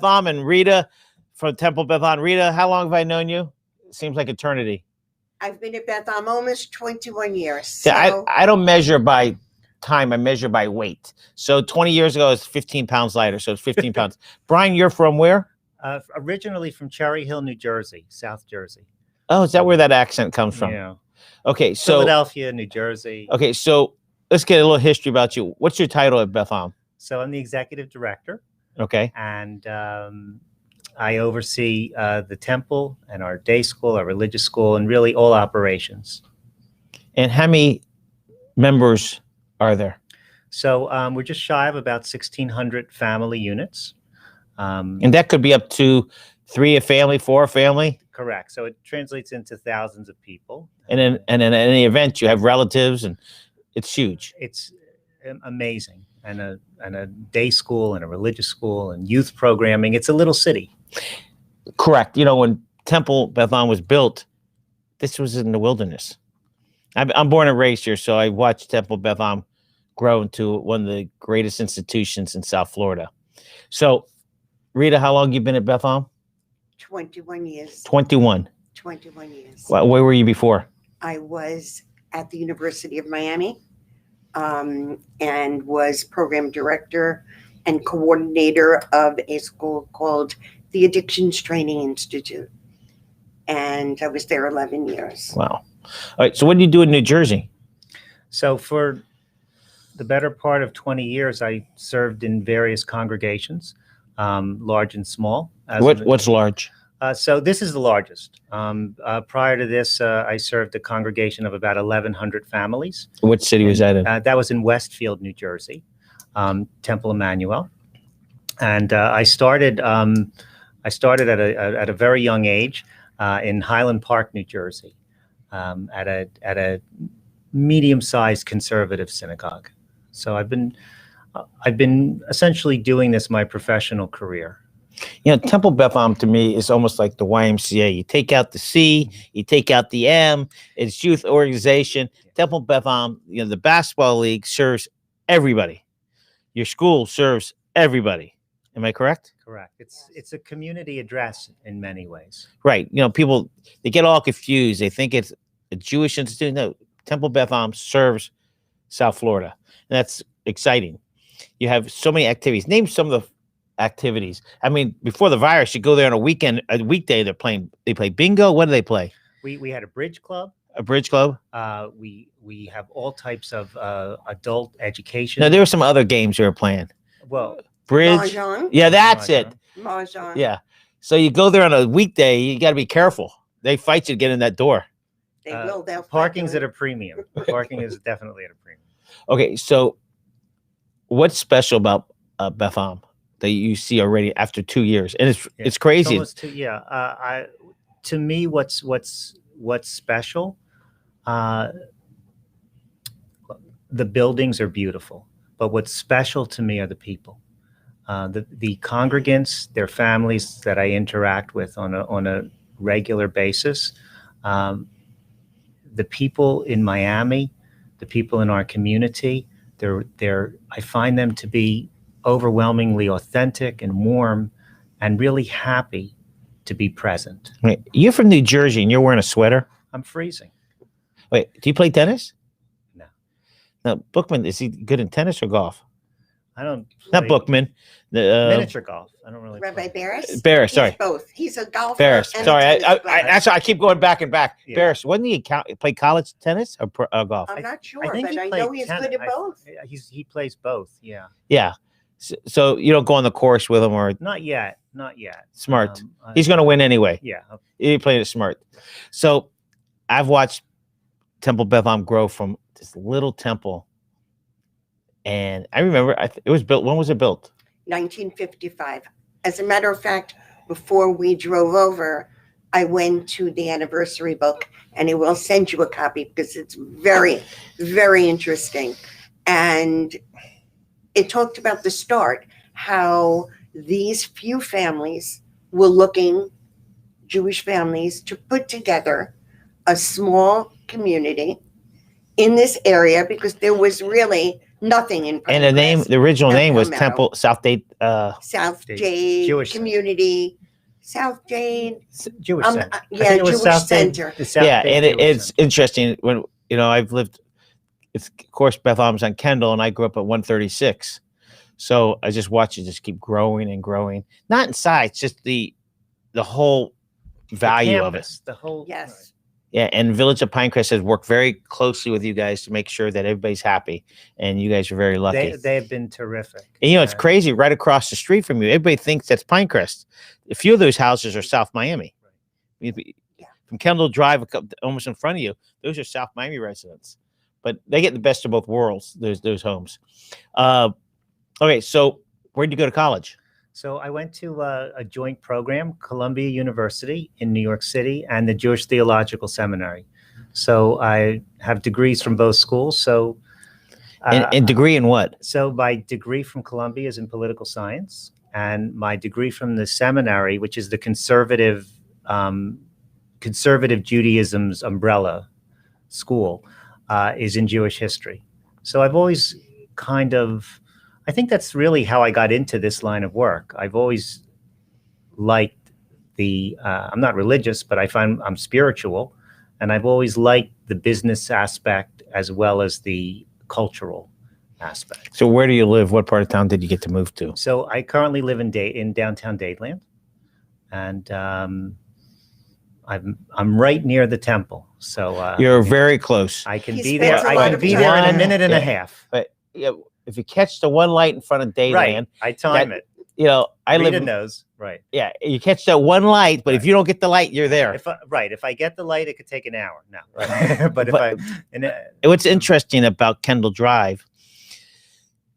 Am and Rita from Temple Beth Am. Rita, how long have I known you? It seems like eternity. I've been at Beth Am almost 21 years. So I don't measure by time. I measure by weight. So 20 years ago, it's 15 pounds lighter. So it's 15 pounds. Brian, you're from where? Originally from Cherry Hill, New Jersey, South Jersey. Oh, is that where that accent comes from? Yeah. Okay, so Philadelphia, New Jersey. Okay, so let's get a little history about you. What's your title at Beth Am? So I'm the executive director. Okay. And I oversee the temple and our day school, our religious school, and really all operations. And how many members are there? So we're just shy of about 1,600 family units. And that could be up to 3 a family, 4 a family? Correct. So it translates into thousands of people. And then in any event, you have relatives, and it's huge. It's amazing. And a day school and a religious school and youth programming. It's a little city. Correct. You know, when Temple Beth Am was built, this was in the wilderness. I'm born and raised here, so I watched Temple Beth Am grow into one of the greatest institutions in South Florida. So, Rita, how long you been at Beth Am? 21 years. 21. 21 years. Where were you before? I was at the University of Miami and was program director and coordinator of a school called the Addictions Training Institute. And I was there 11 years. Wow. All right. So what do you do in New Jersey? So for the better part of 20 years, I served in various congregations, large and small. What's large? So this is the largest. Prior to this, I served a congregation of about 1,100 families. What city was that in? That was in Westfield, New Jersey, Temple Emmanuel. And I started at a very young age in Highland Park, New Jersey, at a medium-sized conservative synagogue. So I've been essentially doing this my professional career. You know, Temple Beth Am to me is almost like the YMCA. You take out the C, you take out the M. It's youth organization. Temple Beth Am, you know, the basketball league serves everybody. Your school serves everybody. Am I correct? Correct. It's a community address in many ways. Right. You know, people, they get all confused. They think it's a Jewish institute. No, Temple Beth Am serves South Florida. And that's exciting. You have so many activities. Name some of the activities. I mean, before the virus, you go there on a weekday, they play bingo. What do they play? We had a bridge club. A bridge club? We have all types of adult education. No, there were some other games we were playing. Well, bridge. Mahjong. Yeah, that's it. Mahjong. Yeah. So you go there on a weekday, you got to be careful. They fight you to get in that door. They will. They'll parking's at a premium. Parking is definitely at a premium. Okay, so what's special about Beth Am that you see already after 2 years? And it's crazy. Almost to me, what's special? The buildings are beautiful, but what's special to me are the people, the congregants, their families that I interact with on a regular basis. The people in Miami, the people in our community, I find them to be overwhelmingly authentic and warm and really happy to be present. Wait, you're from New Jersey and you're wearing a sweater? I'm freezing. Wait, do you play tennis? No. Now, Bookman, is he good in tennis or golf? I don't. Not Bookman. Miniature golf. I don't really. Rabbi Barris? Barris, sorry. He's both. He's a golfer. Barris. And Sorry, a tennis player. that's why I keep going back and back. Yeah. Barris, wasn't he play college tennis or golf? I'm not sure, I think but he I played know he's good at both. He plays both. Yeah. Yeah. So you don't go on the course with him or Not yet. Not yet. smart. He's going to win anyway. Yeah. He played it smart. So I've watched Temple Beth Am grow from this little temple. And I remember it was built. When was it built? 1955. As a matter of fact, before we drove over, I went to the anniversary book, and I will send you a copy because it's very, very interesting. And it talked about the start, how these few families were looking, Jewish families, to put together a small community in this area because there was really Nothing in And the name, Pinecrest. the original name was Palmetto. Temple South Dade. South State Jade Jewish Community, South Jade. Jewish Center. I Yeah, think it was Jewish South Dade- Center. the South Yeah, Dade and Jewish it's Center. interesting when I've lived. It's of course Beth Am's on Kendall, and I grew up at 136. So I just watch it just keep growing and growing. Not in size, just the whole value of it. Campus, the whole Yes. Yeah, and Village of Pinecrest has worked very closely with you guys to make sure that everybody's happy, and you guys are very lucky. They have been terrific. And it's crazy. Right across the street from you, everybody thinks that's Pinecrest. A few of those houses are South Miami. From Kendall Drive, almost in front of you, those are South Miami residents. But they get the best of both worlds. Those homes. Okay, so where'd you go to college? So I went to a joint program, Columbia University in New York City and the Jewish Theological Seminary. So I have degrees from both schools. So And degree in what? So my degree from Columbia is in political science, and my degree from the seminary, which is the conservative Judaism's umbrella school, is in Jewish history. So I've always I think that's really how I got into this line of work. I've always liked I'm not religious, but I find I'm spiritual, and I've always liked the business aspect as well as the cultural aspect. So where do you live? What part of town did you get to move to? So I currently live in downtown Dadeland, and I'm right near the temple. So You're very close. I can He be there. spends a I lot can of be time there in a there. minute and a Yeah. half. But if you catch the one light in front of Dayland, Right. I time it. I Rita live. knows. Right. Yeah, you catch that one light, but if Right. you don't get the light, you're there. If I get the light, it could take an hour. No. Right. but What's interesting about Kendall Drive,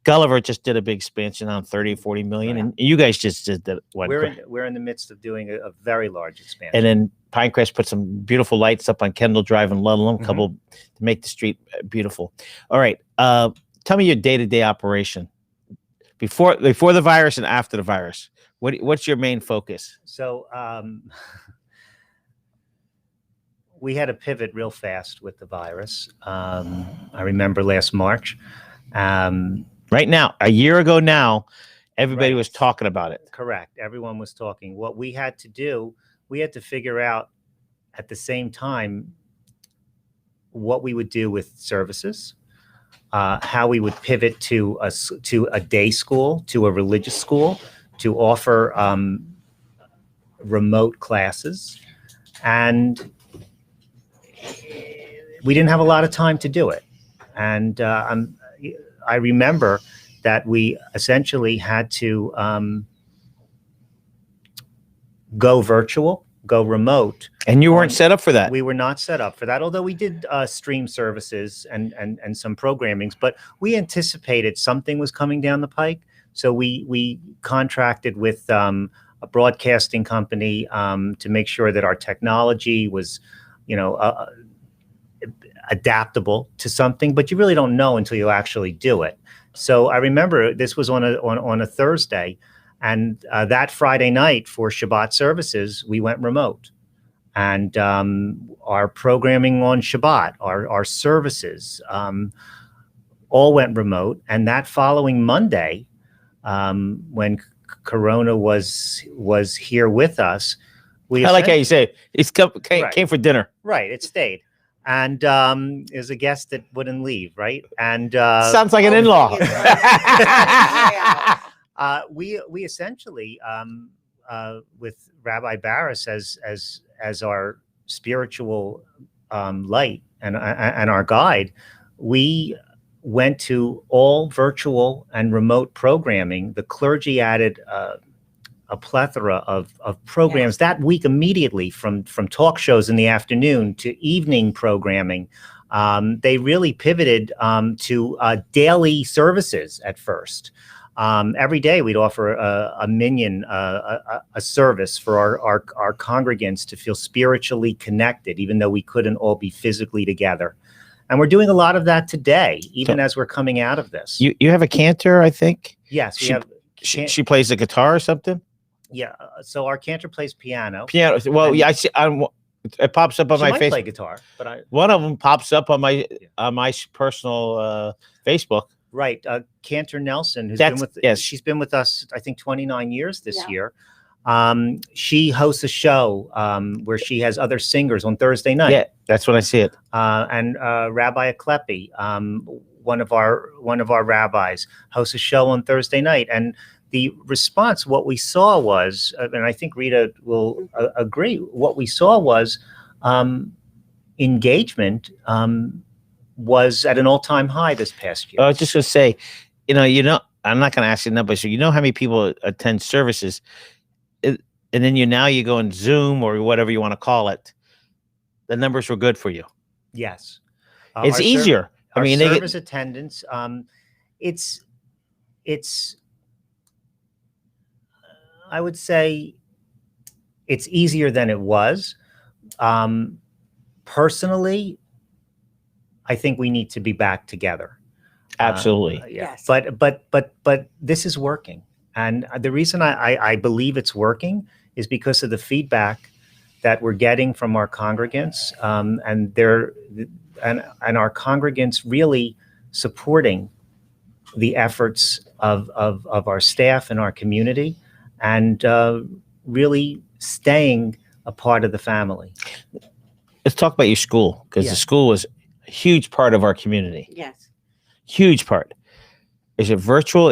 Gulliver just did a big expansion on 30, 40 million, Right. and you guys just did that one. we're in the midst of doing a very large expansion. And then Pinecrest put some beautiful lights up on Kendall Drive and Ludlow, Mhm. couple to make the street beautiful. All right, tell me your day-to-day operation before the virus and after the virus. What's your main focus? So we had to pivot real fast with the virus. I remember last March. Right now, a year ago now, everybody Right. was talking about it. Correct. Everyone was talking. What we had to do, we had to figure out at the same time what we would do with services, how we would pivot to a day school, to a religious school, to offer remote classes. And we didn't have a lot of time to do it. And I remember that we essentially had to go virtual, go remote. And you weren't set up for that. We were not set up for that, although we did stream services and some programmings, but we anticipated something was coming down the pike. So we contracted with a broadcasting company to make sure that our technology was, adaptable to something, but you really don't know until you actually do it. So I remember this was on a Thursday, and that Friday night for Shabbat services, we went remote. And our programming on Shabbat, our services, all went remote. And that following Monday, when Corona was here with us, I like how you say it came for dinner. Right, it stayed. And is a guest that wouldn't leave, right? And Sounds like an in-law. we essentially with Rabbi Barris as our spiritual light and our guide, we went to all virtual and remote programming. The clergy added a plethora of programs that week immediately, from talk shows in the afternoon to evening programming. They really pivoted to daily services at first. Every day we'd offer a minyan, a service for our congregants to feel spiritually connected, even though we couldn't all be physically together. And we're doing a lot of that today, even as we're coming out of this. You have a cantor, I think? Yes, we have. She plays the guitar or something? Yeah, so our cantor plays piano. Piano. Well, yeah, I see. It pops up on She my might Facebook. play guitar, but One of them pops up on my personal Facebook. Right. Cantor Nelson, who's That's- been with, yes. she's been with us, I think, 29 years this Yeah. year. She hosts a show where she has other singers on Thursday night. Yeah, that's when I see it. And Rabbi Aklepi, one of our rabbis, hosts a show on Thursday night. And the response, what we saw was, and I think Rita will agree, what we saw was engagement was at an all-time high this past year. I was just going to say, I'm not going to ask you numbers. So you know how many people attend services, and then you go on Zoom or whatever you want to call it. The numbers were good for you. Yes, It's easier. Our they service attendance, it's I would say it's easier than it was. Personally, I think we need to be back together. Absolutely. Yeah. Yes. But this is working. And the reason I believe it's working is because of the feedback that we're getting from our congregants, and our congregants really supporting the efforts of our staff and our community, and really staying a part of the family. Let's talk about your school, because Yeah. the school was a huge part of our community. Yes. Huge part. Is it virtual?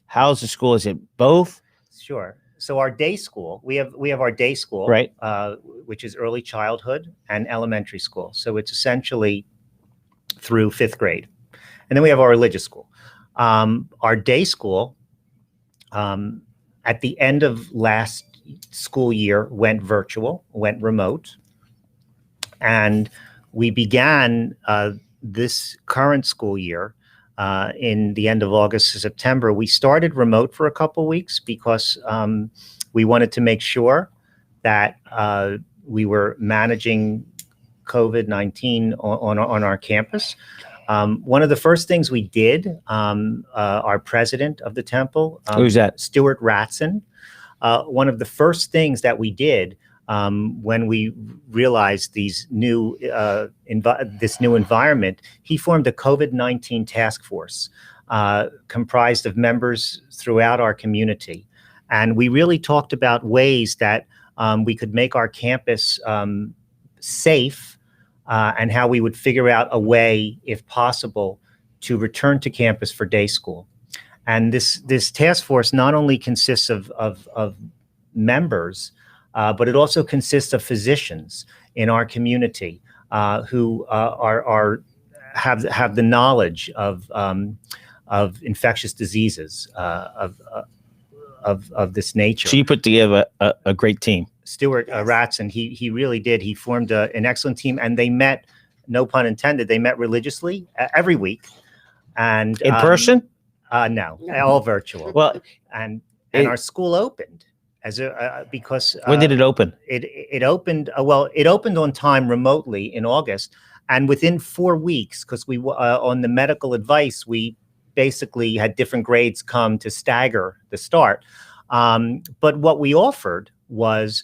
How's the school? Is it both? Sure. So our day school, we have our day school, Right. Which is early childhood and elementary school. So it's essentially through 5th grade. And then we have our religious school. Our day school, at the end of last school year, went virtual, went remote. And we began this current school year in the end of August to September. We started remote for a couple weeks because we wanted to make sure that we were managing COVID-19 on our campus. One of the first things we did, our president of the temple, Who's that? Stuart Ratson, one of the first things that we did when we realized this new environment, he formed a COVID-19 task force comprised of members throughout our community. And we really talked about ways that we could make our campus safe, and how we would figure out a way, if possible, to return to campus for day school. And this task force not only consists of members, but it also consists of physicians in our community who have the knowledge of infectious diseases of this nature. So you put together a great team. Stuart Ratson, he really did. He formed an excellent team, and they met, no pun intended, they met religiously every week. And In person? No, all virtual. Well, and it- our school opened because when did it open? it opened it opened on time remotely in August, and within 4 weeks, because we on the medical advice, we basically had different grades come to stagger the start. But what we offered was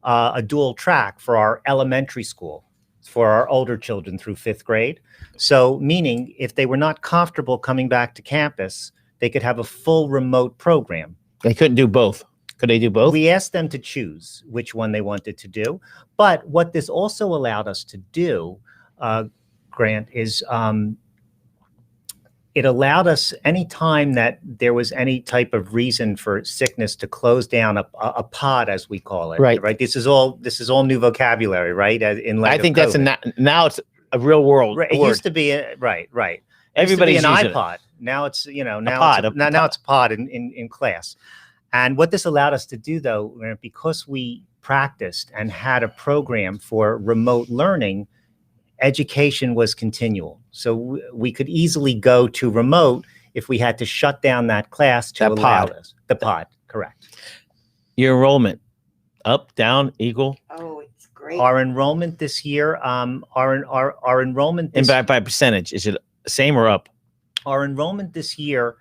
a dual track for our elementary school, for our older children through 5th grade. So meaning if they were not comfortable coming back to campus, they could have a full remote program. They couldn't do both. Could they do both? We asked them to choose which one they wanted to do. But what this also allowed us to do, Grant, is it allowed us, any time that there was any type of reason for sickness, to close down a pod, as we call it. Right. This is all new vocabulary, right? In light I think of that's COVID. now it's a real world Right, it word. used to be right. Everybody's an using it. iPod. Now it's now pod, it's a pod in class. And what this allowed us to do, though, because we practiced and had a program for remote learning, education was continual. So we could easily go to remote if we had to shut down that class to That allow pod. this. The pod, correct. Your enrollment, up, down, equal, Oh, it's great. Our enrollment this year, our enrollment and this, by percentage, is it same or up? our enrollment this year,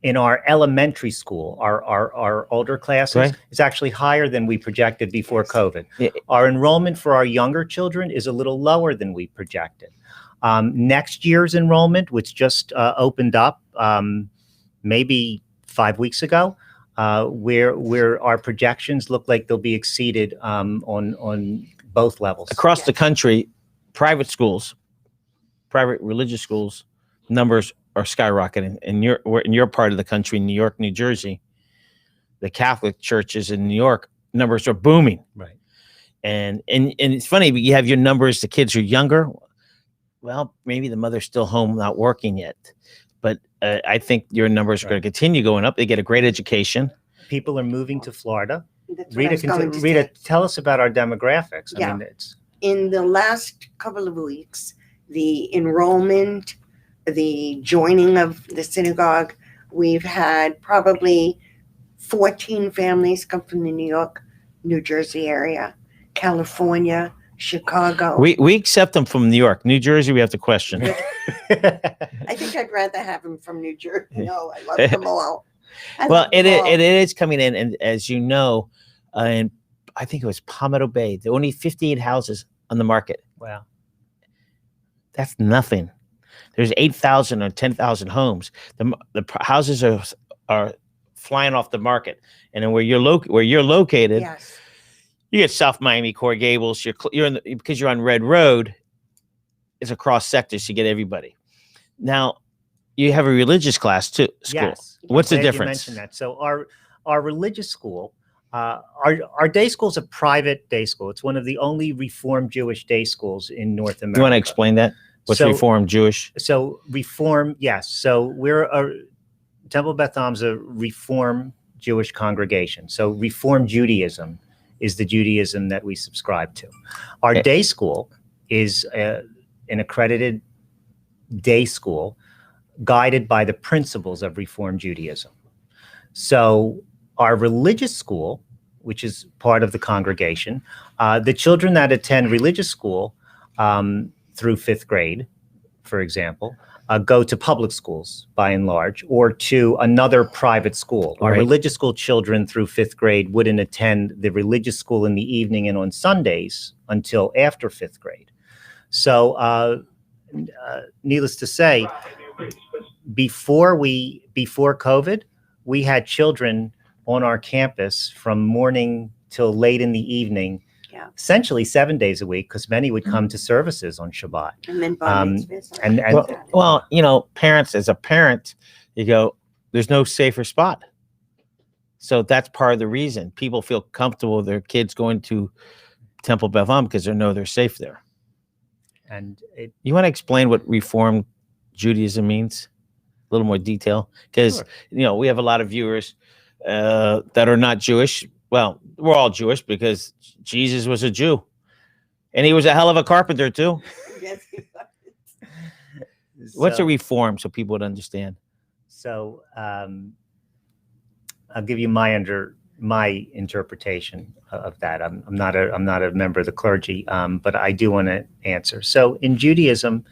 in our elementary school, our older classes, Right. is actually higher than we projected before COVID. Yeah. Our enrollment for our younger children is a little lower than we projected. Next year's enrollment, which just opened up maybe 5 weeks ago, where our projections look like they'll be exceeded on both levels. Across the country, private schools, private religious schools, numbers are skyrocketing. In your part of the country, New York, New Jersey, the Catholic churches in New York, numbers are booming. Right. And it's funny, but you have your numbers, the kids are younger. Well, maybe the mother's still home, not working yet. But I think your numbers are going to continue going up. They get a great education. People are moving to Florida. That's what I was going to Rita, say. tell us about our demographics. Yeah. I mean, it's In the last couple of weeks, the enrollment, the joining of the synagogue, we've had probably 14 families come from the New York, New Jersey area, California, Chicago. We accept them from New York. New Jersey, we have to question. I think I'd rather have them from New Jersey. No, I love them all. Well, it is coming in, and as you know, and I think it was Palmetto Bay, there are only 58 houses on the market. wow. That's nothing. There's 8,000 or 10,000 homes. The houses are flying off the market, and then where you're located, Yes. you get South Miami, Coral Gables. Because you're on Red Road, it's across sectors. You get everybody. Now, you have a religious class too. School. Yes. What's the Glad you difference? mentioned that. So our religious school, our day school is a private day school. It's one of the only Reformed Jewish day schools in North America. You want to explain that? What's So- Reformed Jewish? So Reform, yes. So Temple Beth Am's a Reform Jewish congregation. So Reform Judaism is the Judaism that we subscribe to. Our Okay. day school is an accredited day school guided by the principles of Reform Judaism. So our religious school, which is part of the congregation, the children that attend religious school through 5th grade, for example, go to public schools by and large, or to another private school. Our Right. religious school children through 5th grade wouldn't attend the religious school in the evening and on Sundays until after 5th grade. So needless to say, before COVID, we had children on our campus from morning till late in the evening, Yeah. essentially 7 days a week, because many would come to services on Shabbat. And then bar Um, mitzvahs are and- on and- Saturday. Well, parents, as a parent, you go, there's no safer spot. So that's part of the reason people feel comfortable with their kids going to Temple Beth Am because they know they're safe there. And it, You want to explain what Reformed Judaism means? A little more detail, because Sure. we have a lot of viewers that are not Jewish. Well, we're all Jewish because Jesus was a Jew, and he was a hell of a carpenter too. Yes, he was. What's so- a reform, so people would understand? So I'll give you my interpretation of that. I'm not a member of the clergy, but I do want to answer. So in Judaism,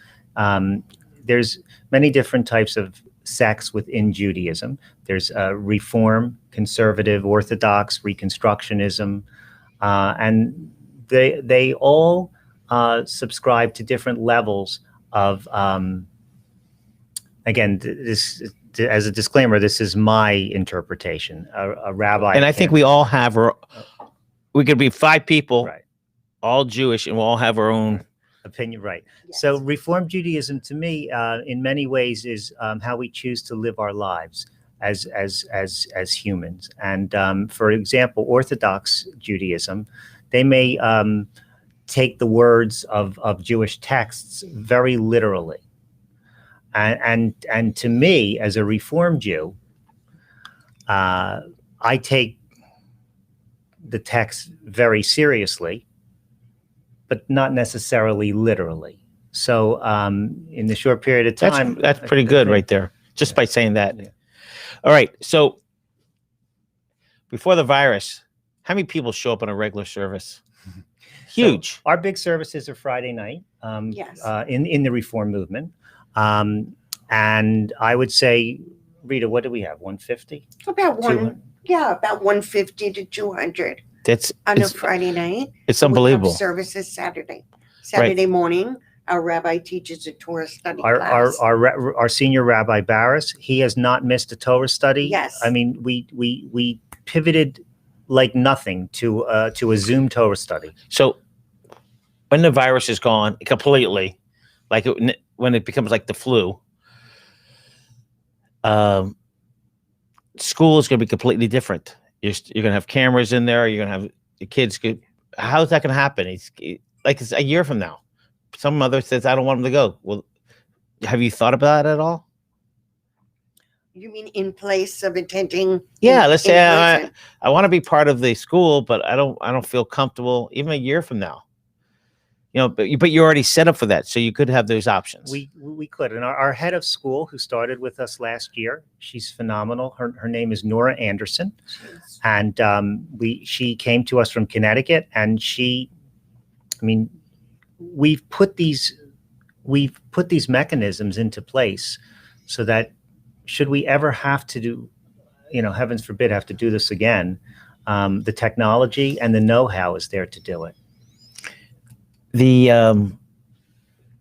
there's many different types of sects within Judaism. There's Reform, Conservative, Orthodox, Reconstructionism, and they all subscribe to different levels of. Again, this as a disclaimer, this is my interpretation. A rabbi, And I think can't- we all have we could be 5 people, right. all Jewish, and we'll all have our own. Opinion, right. Yes. So Reform Judaism to me, in many ways, is how we choose to live our lives as humans. And for example, Orthodox Judaism, they may take the words of Jewish texts very literally. And to me, as a Reform Jew, I take the text very seriously, but not necessarily literally. So in the short period of time, That's pretty good right there, just by saying that. Yeah. All right. So before the virus, how many people show up on a regular service? Huge. So our big services are Friday night. Yes. In the Reform movement, and I would say, Rita, what do we have? 150. About 200? about 150 to 200 That's on a it's, Friday night. it's We have unbelievable. services Saturday morning Our rabbi teaches a Torah study Our class. our senior rabbi Barris, he has not missed a Torah study. Yes. I mean, we pivoted like nothing to a Zoom Torah study. So when the virus is gone completely, like when it becomes like the flu, school is going to be completely different. You're going to have cameras in there. You're going to have the kids. How's that going to happen? It's a year from now. Some mother says, I don't want them to go. Well, have you thought about it at all? You mean in place of attending? Yeah, let's say person? I want to be part of the school, but I don't feel comfortable even a year from now. You know, but you're already set up for that, so you could have those options. We could, and our head of school, who started with us last year, she's phenomenal. Her name is Nora Anderson, and she came to us from Connecticut, and we've put these mechanisms into place so that should we ever have to do, heavens forbid, have to do this again, the technology and the know-how is there to do it. The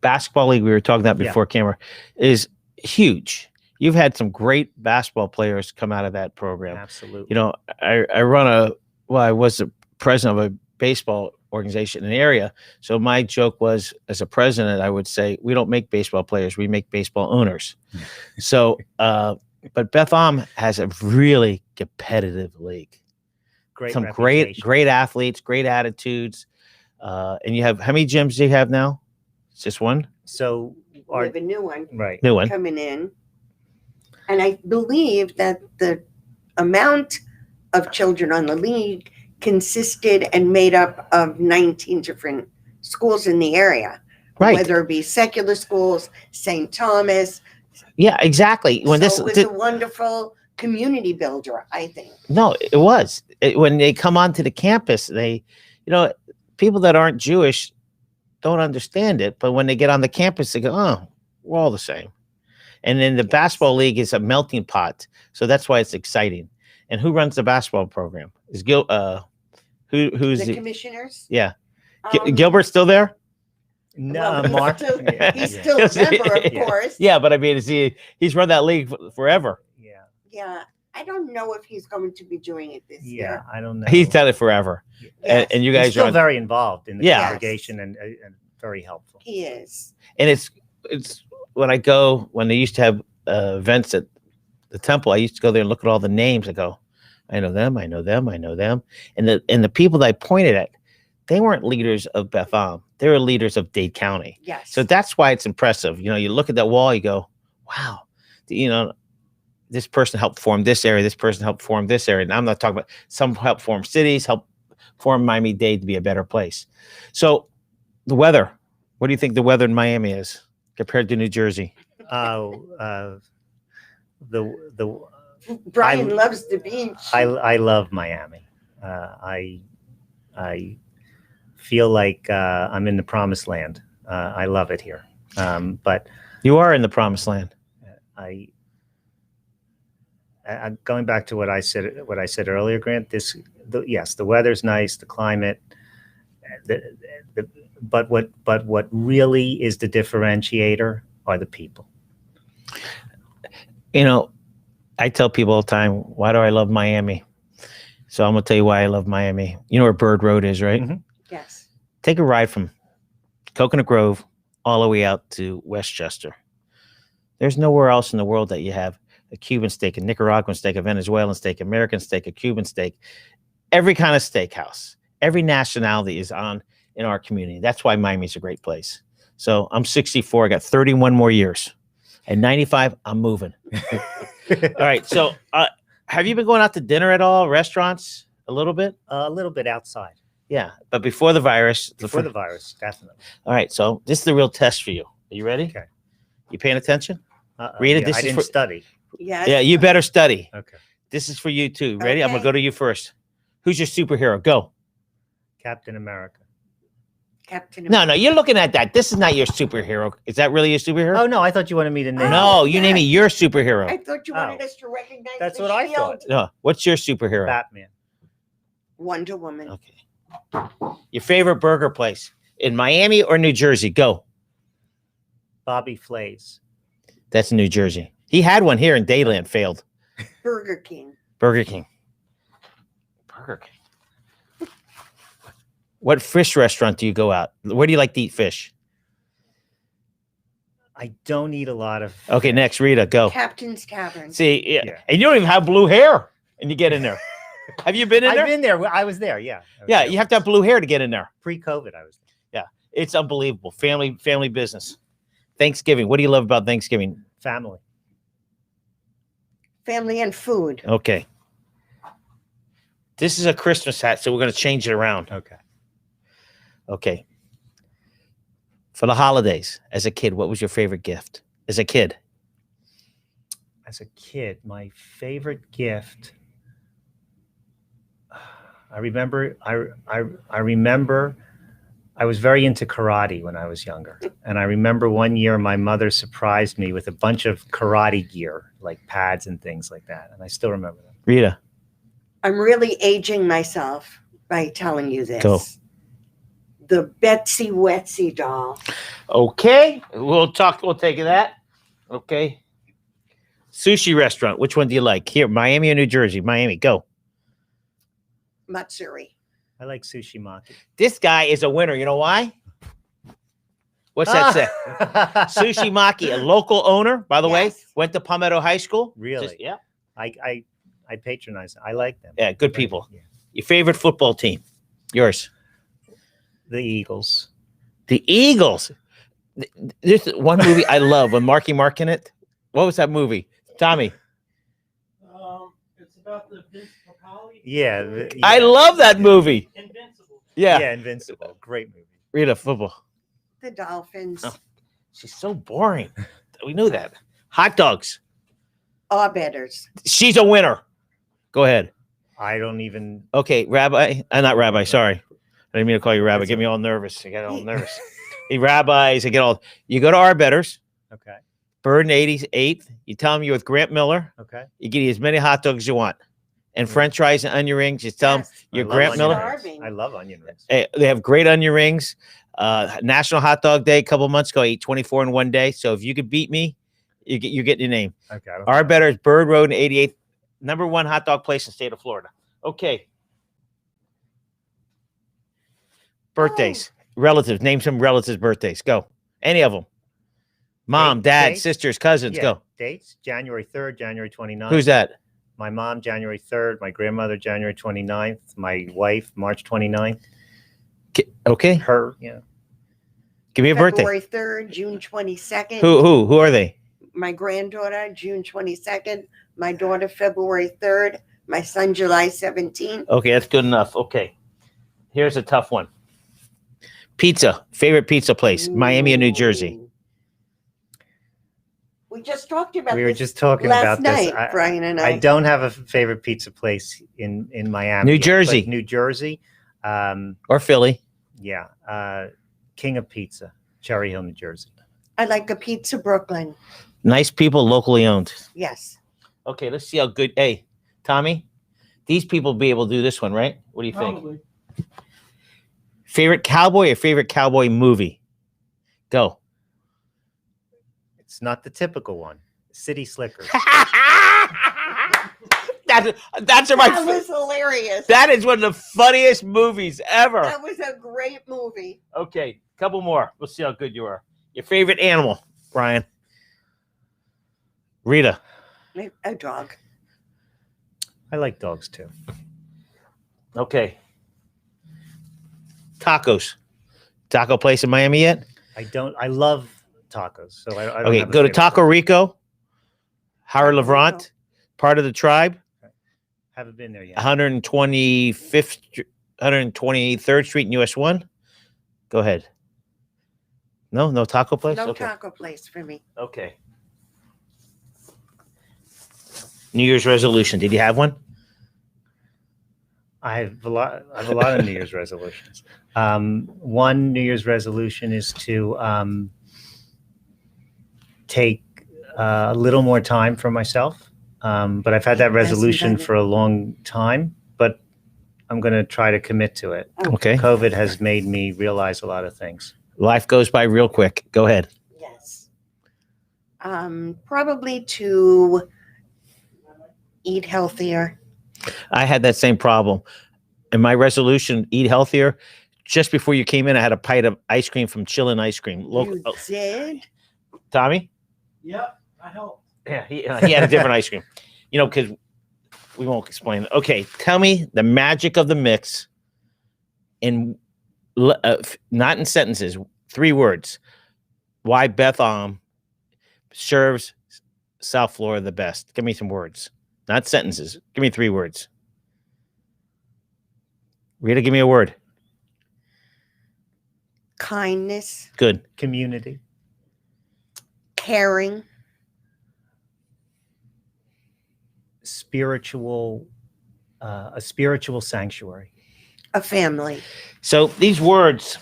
basketball league we were talking about before camera is huge. You've had some great basketball players come out of that program. Absolutely. You know, I was the president of a baseball organization in the area. So my joke was, as a president, I would say, we don't make baseball players, we make baseball owners. So, but Beth Am has a really competitive league. Some great athletes, great attitudes. And you have, how many gyms do you have now? It's just one? So We have a new one New one. coming in. And I believe that the amount of children on the league consisted and made up of 19 different schools in the area. Right. Whether it be secular schools, St. Thomas. Yeah, exactly. When So it was a wonderful community builder, I think. No, it was. When they come onto the campus, they, people that aren't Jewish don't understand it. But when they get on the campus, they go, oh, we're all the same. And then the basketball league is a melting pot. So that's why it's exciting. And who runs the basketball program? Is who's the commissioners? Yeah. Gilbert's still there? No, Well, Mark. he's still a member, of course. Yeah, but I mean, he's run that league forever. Yeah. I don't know if he's going to be doing it this year. I don't know. He's done it forever. Yes. And you He's guys still are very involved in the Yeah. congregation and very helpful. He is. and it's when they used to have events at the temple, I used to go there and look at all the names. I go, I know them, I know them, I know them. And the people that I pointed at, they weren't leaders of Beth Am. They were leaders of Dade County. Yes. So that's why it's impressive. You look at that wall, you go, wow, this person helped form this area. This person helped form this area. And I'm not talking about some help form cities, help form Miami-Dade to be a better place. So the weather, what do you think the weather in Miami is compared to New Jersey? The Brian loves the beach. I love Miami. I feel like I'm in the promised land. I love it here. But You are in the promised land. Going back to what I said earlier, Grant. Yes, the weather's nice, the climate. But what really is the differentiator are the people. I tell people all the time, why do I love Miami? So I'm gonna tell you why I love Miami. You know where Bird Road is, right? Mm-hmm. Yes. Take a ride from Coconut Grove all the way out to Westchester. There's nowhere else in the world that you have a Cuban steak, a Nicaraguan steak, a Venezuelan steak, American steak, a Cuban steak, every kind of steakhouse, every nationality is on in our community. That's why Miami's a great place. So I'm 64. I got 31 more years. At 95, I'm moving. All right. So have you been going out to dinner at all? Restaurants? A little bit? A little bit outside. Yeah. But before the virus. Before the virus, definitely. All right. So this is the real test for you. Are you ready? Okay. You paying attention? Rita, this I is didn't for, study. Yes. Yeah, you better study. Okay. This is for you too. Ready? I'm going to Okay. go to you first. Who's your superhero? Go. Captain America. Captain. No, you're looking at that. This is not your superhero. Is that really your superhero? Oh no, I thought you wanted me to name. No, you yeah. name me your superhero. I thought you wanted Oh. us to recognize That's the what I shield. thought. No, what's your superhero? Batman. Wonder Woman. Okay. Your favorite burger place in Miami or New Jersey? Go. Bobby Flay's. That's in New Jersey. He had one here in Dayland, failed. Burger King. Burger King. Burger King. What fish restaurant do you go out? Where do you like to eat fish? I don't eat a lot of. Okay, next, Rita, go. Captain's Tavern. See, Yeah. and you don't even have blue hair, and you get in there. Have you been in there? I've been there. I was there. Yeah. I was Yeah, there. you have to have blue hair to get in there. Pre-COVID, I was there. It's unbelievable. Family business. Thanksgiving. What do you love about Thanksgiving? Family. Family and food. Okay. This is a Christmas hat, so we're going to change it around. Okay. Okay. For the holidays, as a kid, what was your favorite gift? As a kid. As a kid, my favorite gift. I remember. I remember. I was very into karate when I was younger, and I remember one year my mother surprised me with a bunch of karate gear, like pads and things like that, and I still remember that. Rita. I'm really aging myself by telling you this. Go. The Betsy Wetsy doll. Okay. We'll take that. Okay. Sushi restaurant. Which one do you like? Here, Miami or New Jersey? Miami. Go. Matsuri. I like sushi maki. This guy is a winner. You know why? What's that say? Sushi Maki, a local owner, by the way, Yes. went to Palmetto High School. Really? Yeah. I patronize them. I like them. Yeah, good people. Yeah. Your favorite football team? Yours. The Eagles. The Eagles. There's one movie I love with Marky Mark in it. What was that movie? Tommy. It's about the Vince Papali. Yeah. I love that movie. Invincible. Yeah. Yeah, Invincible. Great movie. Rita, football. The Dolphins. Oh. She's so boring. We knew that. Hot dogs. All betters. She's a winner. Go ahead. I don't even. Okay, Rabbi. Not Rabbi. Sorry. I didn't mean to call you Rabbi. Get me all nervous. I get all nervous. Hey, rabbis. I get all. You go to our betters. Okay. Bird and 88th. You tell them you're with Grant Miller. Okay. You get as many hot dogs as you want. And French fries and onion rings. Just tell them Yes. you're I love Grant onion Miller. rings. Starving. I love onion rings. Hey, they have great onion rings. National Hot Dog Day a couple of months ago. I ate 24 in one day. So if you could beat me, you get your name. Okay. Our better is Bird Road and 88th. #1 hot dog place in the state of Florida. Okay. Birthdays. Relatives. Name some relatives' birthdays. Go. Any of them. Mom, dad, Dates? sisters, cousins. Yeah. Go. Dates: January 3rd, January 29th. Who's that? My mom, January 3rd. My grandmother, January 29th. My wife, March 29th. Okay. Her, yeah. Give me a birthday. February 3rd, June 22nd. Who are they? My granddaughter, June 22nd. My daughter, February 3rd. My son, July 17th. Okay, that's good enough. Okay. Here's a tough one. Pizza. Favorite pizza place. Miami or New Jersey? Ooh. We just talked about We were this just talking last about night, this. Brian and I I. don't have a favorite pizza place in Miami. New yet, Jersey. but New Jersey. Or Philly? Yeah. King of Pizza, Cherry Hill, New Jersey. I like a Pizza Brooklyn. Nice people, locally owned. Yes. Okay, let's see how good. Hey, Tommy, these people will be able to do this one, right? What do you think? Probably. Favorite cowboy or favorite cowboy movie? Go. It's not the typical one. City Slickers. That's my. That was hilarious. That is one of the funniest movies ever. That was a great movie. Okay, couple more. We'll see how good you are. Your favorite animal, Brian? Rita. A dog. I like dogs too. Okay. Tacos. Taco place in Miami yet? I love tacos. So I don't Okay, have a go to favorite Taco place. Rico. Howard Taco Levrant, Rico. part of the tribe. Haven't been there yet. 123rd Street in US 1. Go ahead. No taco place? No Okay. taco place for me. Okay. New Year's resolution. Did you have one? I have a lot of New Year's resolutions. One New Year's resolution is to take a little more time for myself. But I've had that resolution better. for a long time, but I'm going to try to commit to it. Okay. COVID has made me realize a lot of things. Life goes by real quick. Go ahead. Yes. Probably to eat healthier. I had that same problem. And my resolution, eat healthier. Just before you came in, I had a pint of ice cream from Chillin' Ice Cream. You did? Tommy? Yep, I helped. Yeah, he had a different ice cream. You know, because we won't explain. Okay, tell me the magic of the mix in not in sentences, 3 words. Why Beth Am serves South Florida the best. Give me some words, not sentences. Give me 3 words. Rita, give me a word. Kindness, Good. Community. caring, Spiritual, a spiritual sanctuary. a family. So these words,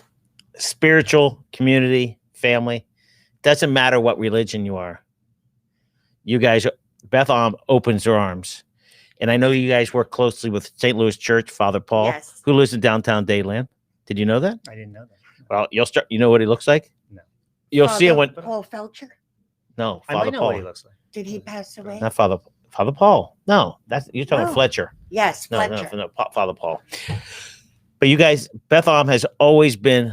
spiritual, community, family, doesn't matter what religion you are. You guys, Beth Am opens her arms. And I know you guys work closely with St. Louis Church, Father Paul, Yes. who lives in downtown Dayland. Did you know that? I didn't know that. Well, you'll start. You know what he looks like? No. You'll see it Father when. Paul Felcher. No, I Father might know Paul. what he looks like. Did he pass away? Not Father Paul. No, that's you're talking No. Fletcher. Yes, No, Fletcher. no, Father Paul. But you guys, Beth Am has always been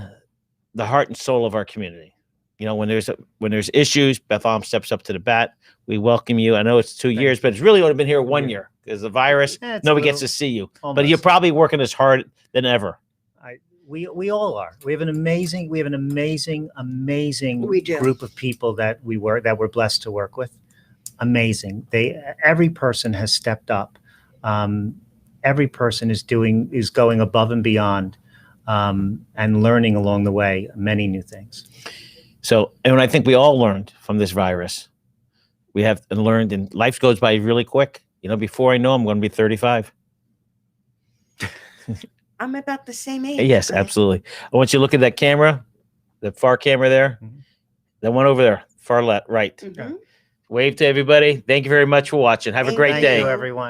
the heart and soul of our community. You know, when there's issues, Beth Am steps up to the bat. We welcome you. I know it's 2 years, but it's really only been here 1 year because the virus. Yeah, it's Nobody a gets to see you, but almost. you're probably working as hard than ever. We all are. We have an amazing We do. group of people that we're blessed to work with. Amazing. Every person has stepped up. Every person is going above and beyond, and learning along the way many new things. So, and I think we all learned from this virus. We have learned, and life goes by really quick. You know, before I know, I'm going to be 35. I'm about the same age. Yes, Greg. absolutely. I want you to look at that camera, the far camera there, Mhm. that one over there, far left, right. Mhm. Wave to everybody. Thank you very much for watching. Have a Thank great you. day. Thank you, everyone.